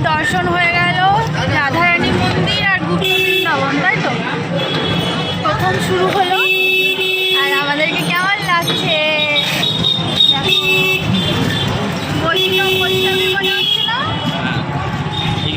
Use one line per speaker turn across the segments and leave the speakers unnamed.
দর্শন হয়ে গেল রাধারানী মন্দির আর গুপ্ত বৃন্দাবন, তাই তো প্রথম শুরু হলো। আর আমাদেরকে কেমন লাগছে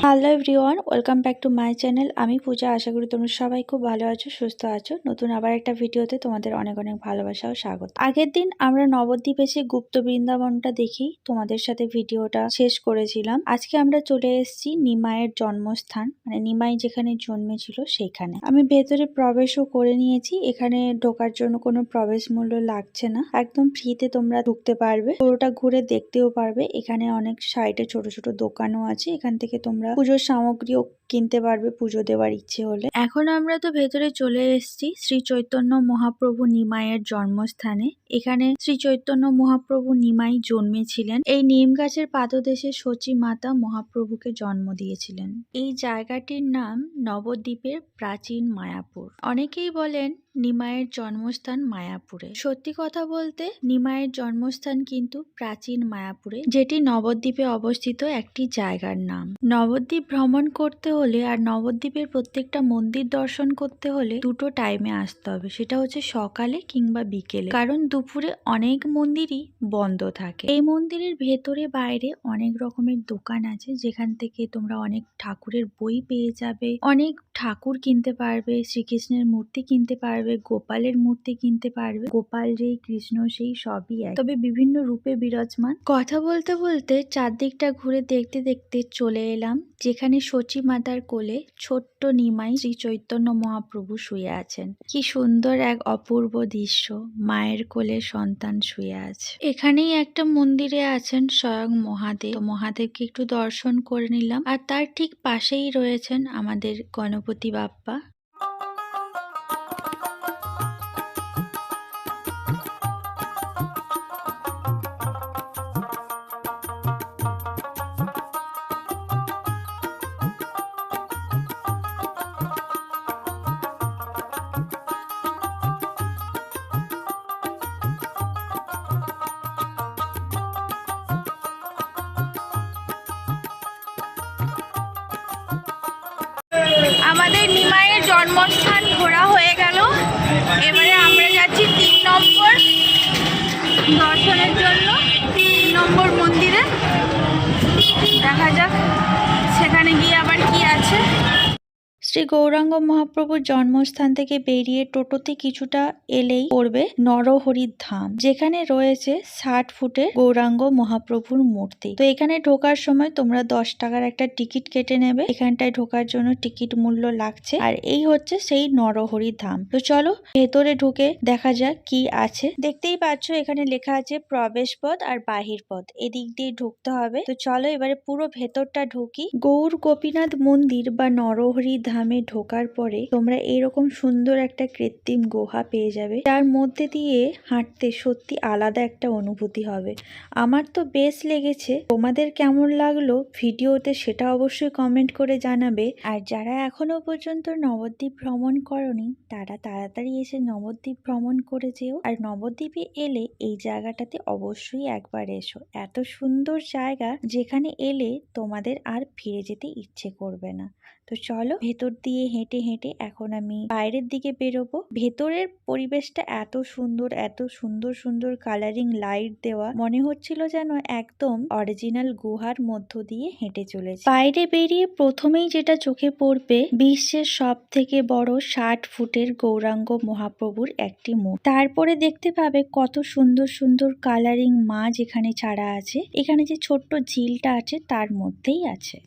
hello everyone, welcome back to my channel. আমি পূজা। আশা করি তোমরা সবাই খুব ভালো আছো, সুস্থ আছো। নতুন আবার একটা ভিডিওতে তোমাদের অনেক অনেক ভালোবাসা ও স্বাগত। আগের দিন আমরা নবদ্বীপ এসে গুপ্ত বৃন্দাবনটা দেখি তোমাদের সাথে ভিডিওটা শেষ করেছিলাম। আজকে আমরা চলে এসেছি নিমাইয়ের জন্মস্থান, মানে নিমাই যেখানে জন্মেছিল সেখানে। আমি ভেতরে প্রবেশও করে নিয়েছি। এখানে ঢোকার জন্য কোনো প্রবেশ মূল্য লাগছে না, একদম ফ্রিতে তোমরা ঢুকতে পারবে। পুরোটা ঘুরে দেখতেও পারবে। এখানে অনেক সাইডে ছোট ছোট দোকানও আছে, এখান থেকে তোমরা পুজোর সামগ্রীও কিনতে পারবে পুজো দেওয়ার ইচ্ছে হলে। এখন আমরা তো ভেতরে চলে এসেছি শ্রী চৈতন্য মহাপ্রভু নিমাইয়ের জন্মস্থানে। এখানে শ্রী চৈতন্য মহাপ্রভু নিমাই জন্মেছিলেন। এই নিম গাছের পাদদেশে সচী মাতা মহাপ্রভুকে জন্ম দিয়েছিলেন। এই জায়গাটির নাম নবদ্বীপের প্রাচীন মায়াপুর। অনেকেই বলেন নিমাইয়ের জন্মস্থান মায়াপুরে। সত্যি কথা বলতে নিমাইয়ের জন্মস্থান কিন্তু প্রাচীন মায়াপুরে, যেটি নবদ্বীপে অবস্থিত একটি জায়গার নাম। নবদ্বীপ ভ্রমণ করতে হলে আর নবদ্বীপের প্রত্যেকটা মন্দির দর্শন করতে হলে দুটো টাইমে আসতে হবে, সেটা হচ্ছে সকালে কিংবা বিকেলে, কারণ দুপুরে অনেক মন্দিরই বন্ধ থাকে। এই মন্দিরের ভেতরে বাইরে অনেক রকমের দোকান আছে, যেখান থেকে তোমরা অনেক ঠাকুরের বই পেয়ে যাবে, অনেক ঠাকুর কিনতে পারবে, শ্রীকৃষ্ণের মূর্তি কিনতে পারবে, গোপালের মূর্তি কিনতে পারবে। গোপাল যেই কৃষ্ণ সেই সবই এক, তবে বিভিন্ন রূপে বিরাজমান। কথা বলতে বলতে চারদিকটা ঘুরে দেখতে দেখতে চলে এলাম যেখানে সচী মাতার কোলে ছোট্ট নিমাই শ্রী চৈতন্য মহাপ্রভু শুয়ে আছেন। কি সুন্দর এক অপূর্ব দৃশ্য, মায়ের কোলে সন্তান শুয়ে আছে। এখানেই একটা মন্দিরে আছেন স্বয়ং মহাদেব। তো মহাদেবকে একটু দর্শন করে নিলাম। আর তার ঠিক পাশেই রয়েছেন আমাদের গণপতি বাপ্পা। আমাদের নিমাইয়ের জন্মস্থান ঘোরা হয়ে গেল। এবারে আমরা যাচ্ছি 3 নম্বর দর্শনের জন্য, 3 নম্বর মন্দিরে। দেখা যাক সেখানে গিয়ে আবার কি আছে। শ্রী গৌরাঙ্গ মহাপ্রভুর জন্মস্থান থেকে বেরিয়ে টোটোতে কিছুটা এলেই পড়বে নরহরির ধাম, যেখানে রয়েছে 60 ফুটের গৌরাঙ্গ মহাপ্রভুর মূর্তি। তো এখানে ঢোকার সময় তোমরা 10 টাকার একটা টিকিট কেটে নেবে। এখানটায় ঢোকার জন্য টিকিট মূল্য লাগছে। আর এই হচ্ছে সেই নরহরির ধাম। তো চলো ভেতরে ঢুকে দেখা যাক কি আছে। দেখতেই পাচ্ছ এখানে লেখা আছে প্রবেশ পথ আর বাহির পথ, এদিক দিয়ে ঢুকতে হবে। তো চলো এবারে পুরো ভেতরটা ঢুকি। গৌর গোপীনাথ মন্দির বা নরহরি ধামে ঢোকার পরে তোমরা এরকম সুন্দর একটা কৃত্রিম গুহা পেয়ে যাবে, যার মধ্যে দিয়ে হাঁটতে সত্যি আলাদা একটা অনুভূতি হবে। আমার তো বেশ লেগেছে। তোমাদের কেমন লাগলো ভিডিওতে সেটা অবশ্যই কমেন্ট করে জানাবে। আর যারা এখনো পর্যন্ত নবদ্বীপ ভ্রমণ করনি তারা তাড়াতাড়ি এসে নবদ্বীপ ভ্রমণ করে যেও। আর নবদ্বীপে এলে এই জায়গাটাতে অবশ্যই একবার এসো। এত সুন্দর জায়গা যেখানে এলে তোমাদের আর ফিরে যেতে ইচ্ছে করবে না। তো চলো ভেতর দিয়ে হেঁটে হেঁটে এখন আমি বাইরের দিকে বেরোবো। ভেতরের পরিবেশটা এত সুন্দর, এত সুন্দর সুন্দর কালারিং লাইট দেওয়া, মনে হচ্ছিল যেন একদম অরিজিনাল গুহার মধ্য দিয়ে হেঁটে চলেছে। বাইরে বেরিয়ে প্রথমেই যেটা চোখে পড়বে বিশ্বের সব থেকে বড় 60 ফুটের গৌরাঙ্গ মহাপ্রভুর একটি মূর্তি। তারপরে দেখতে পাবে কত সুন্দর সুন্দর কালারিং মাছ এখানে ছাড়া আছে। এখানে যে ছোট্ট ঝিলটা আছে তার মধ্যেই আছে।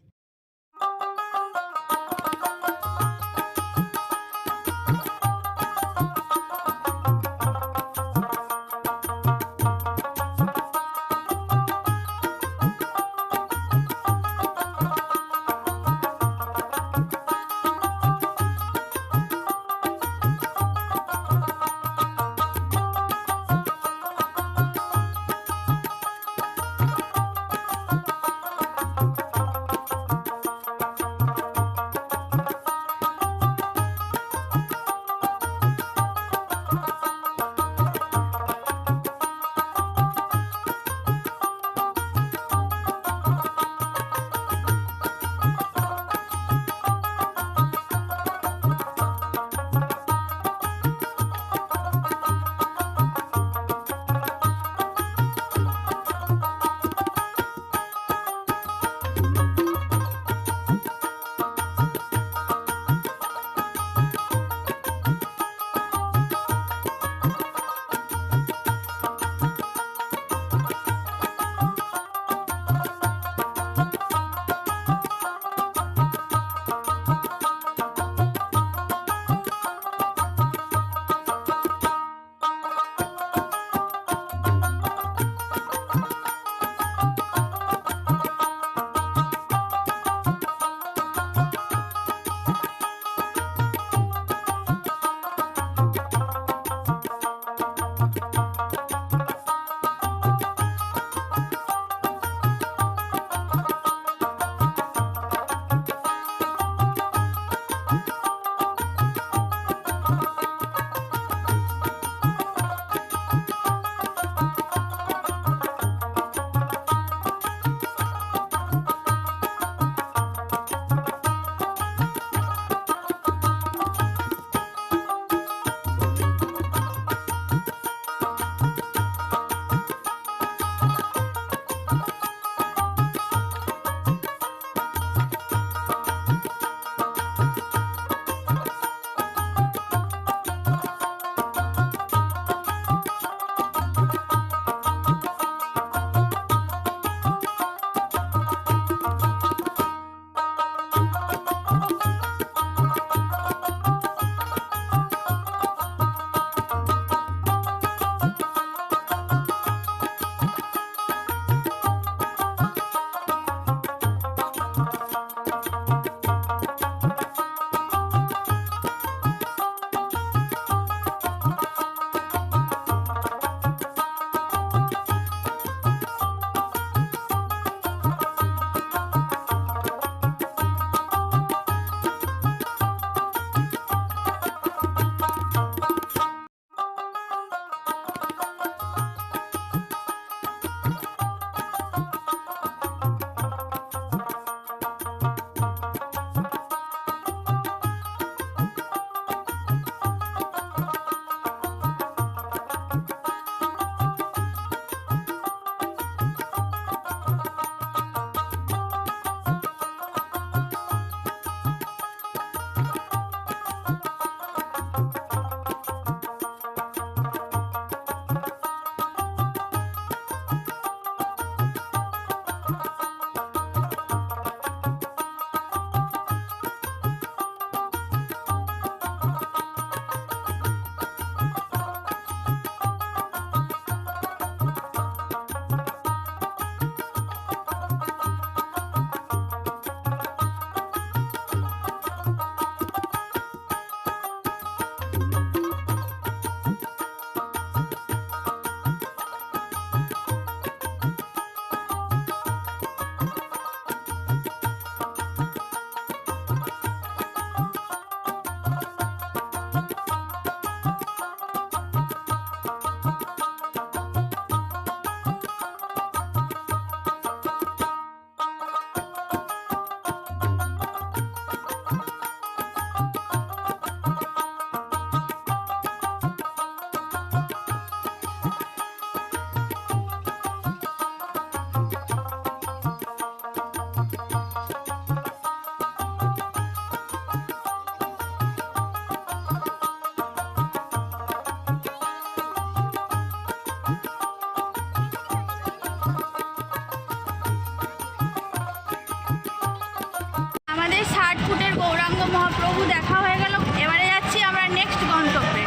তবু দেখা হয়ে গেল। এবারে যাচ্ছি আমরা নেক্সট গন্তব্যে।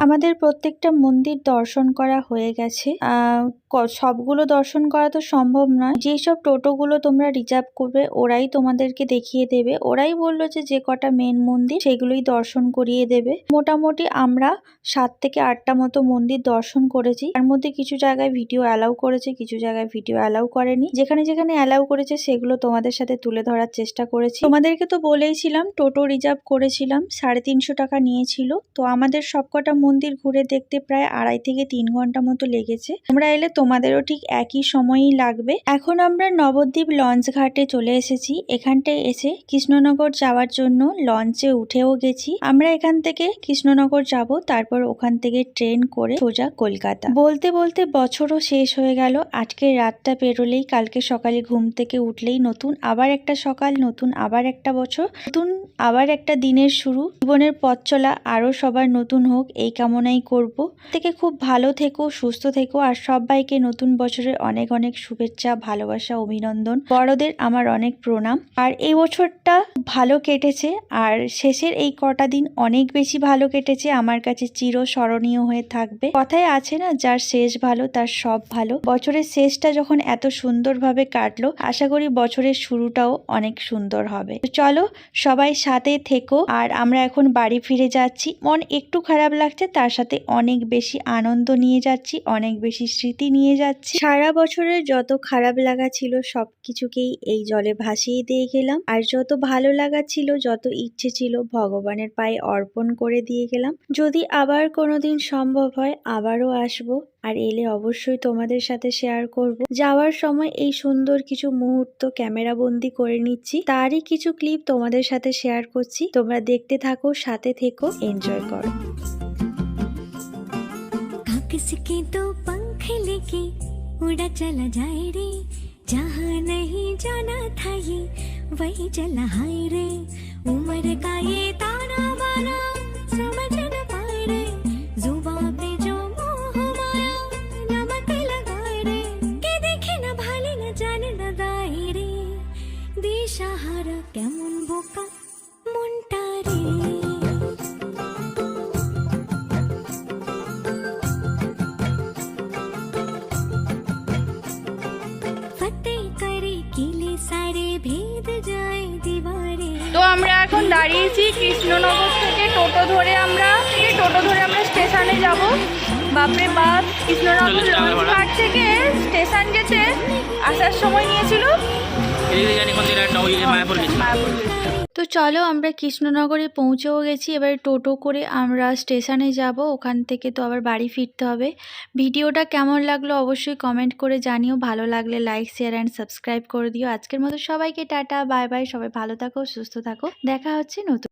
আমাদের প্রত্যেকটা মন্দির দর্শন করা হয়ে গেছে। সবগুলো দর্শন করা তো সম্ভব নয়। যেসব টোটোগুলো তোমরা রিজার্ভ করবে ওরাই তোমাদেরকে দেখিয়ে দেবে। ওরাই বললো যে কটা মেন মন্দির সেগুলোই দর্শন করিয়ে দেবে। মোটামুটি আমরা 7 থেকে 8টা মতো মন্দির দর্শন করেছি। তার মধ্যে কিছু জায়গায় ভিডিও অ্যালাউ করেছে, কিছু জায়গায় ভিডিও অ্যালাউ করেনি। যেখানে যেখানে অ্যালাউ করেছে সেগুলো তোমাদের সাথে তুলে ধরার চেষ্টা করেছি। তোমাদেরকে তো বলেইছিলাম টোটো রিজার্ভ করেছিলাম, 350 টাকা নিয়েছিল। তো আমাদের সবকটা মন্দির ঘুরে দেখতে প্রায় 2.5 থেকে 3 ঘন্টা মতো লেগেছে। তোমরা এলে তোমাদেরও ঠিক একই সময়ই লাগবে। এখন আমরা নবদ্বীপ লঞ্চ ঘাটে চলে এসেছি। এখানটায় এসে কৃষ্ণনগর যাওয়ার জন্য লঞ্চে উঠেও গেছি। আমরা এখান থেকে কৃষ্ণনগর যাব, তারপর ওখান থেকে ট্রেন করে সোজা কলকাতা। বলতে বলতে বছরও শেষ হয়ে গেল। আজকে রাতটা পেরোলেই কালকে সকালে ঘুম থেকে উঠলেই নতুন আবার একটা সকাল, নতুন আবার একটা বছর, নতুন আবার একটা দিনের শুরু। জীবনের পথ চলা আরো সবার নতুন হোক এই কামনাই করব। থেকে খুব ভালো থেকো, সুস্থ থেকো, আর সবাইকে নতুন বছরের অনেক অনেক শুভেচ্ছা, ভালোবাসা, অভিনন্দন। বড়দের আমার অনেক প্রণাম। আর এই বছরটা ভালো কেটেছে, আর শেষের এই কটা দিন অনেক বেশি ভালো কেটেছে, আমার কাছে চিরস্মরণীয় হয়ে থাকবে। কথায় আছে না, যার শেষ ভালো তার সব ভালো। বছরের শেষটা যখন এত সুন্দরভাবে কাটলো, আশা করি বছরের শুরুটাও অনেক সুন্দর হবে। তো চলো সবাই সাথে থেকো। আর আমরা এখন বাড়ি ফিরে যাচ্ছি। মন একটু খারাপ লাগছে, তার সাথে অনেক বেশি আনন্দ নিয়ে যাচ্ছি, অনেক বেশি স্মৃতি নিয়ে যাচ্ছি। সারা বছরের যত খারাপ লাগা ছিল সবকিছুকেই এই জলে ভাসিয়ে দিয়ে গেলাম, আর যত ভালো লাগা ছিল, যত ইচ্ছে ছিল ভগবানের পায়ে অর্পণ করে দিয়ে গেলাম। যদি আবার কোনোদিন সম্ভব হয় আবারও আসবো, আর এলে অবশ্যই তোমাদের সাথে শেয়ার করব। যাওয়ার সময় এই সুন্দর কিছু মুহূর্ত ক্যামেরা বন্দি করে নিচ্ছি, তারই কিছু ক্লিপ তোমাদের সাথে শেয়ার করছি। তোমরা দেখতে থাকো, সাথে থেকো, এনজয় করো।
किसके तो पंख लेके उड़ा चला जाए रे, जहाँ नहीं जाना था ये वही चला हाय रे। उम्र का ये ताना बाना समझ न पाए रे, जुबां पे जो मोह माया नमक लगाए रे, के देखे न भाले न जाने न दाए रे, दिशाहारा केमन बोका मुंटा रे।
তো আমরা এখন দাঁড়িয়েছি কৃষ্ণনগর থেকে টোটো ধরে আমরা স্টেশনে যাব। বাপরে বাপ, কৃষ্ণনগর লঞ্চ ঘাট থেকে স্টেশন যেতে আসার সময় নিয়েছিল
এদিকে জানি কোন দিন একটা ওই মায়াপুর গেছি।
তো চলো আমরা কৃষ্ণনগরে পৌঁছেও গেছি। এবার টোটো করে আমরা স্টেশনে যাব, ওখান থেকে তো আবার বাড়ি ফিরতে হবে। ভিডিওটা কেমন লাগলো অবশ্যই কমেন্ট করে জানিও, ভালো লাগলে লাইক শেয়ার অ্যান্ড সাবস্ক্রাইব করে দিও। আজকের মতো সবাইকে টাটা বাই বাই, সবাই ভালো থাকো সুস্থ থাকো, দেখা হচ্ছে নতুন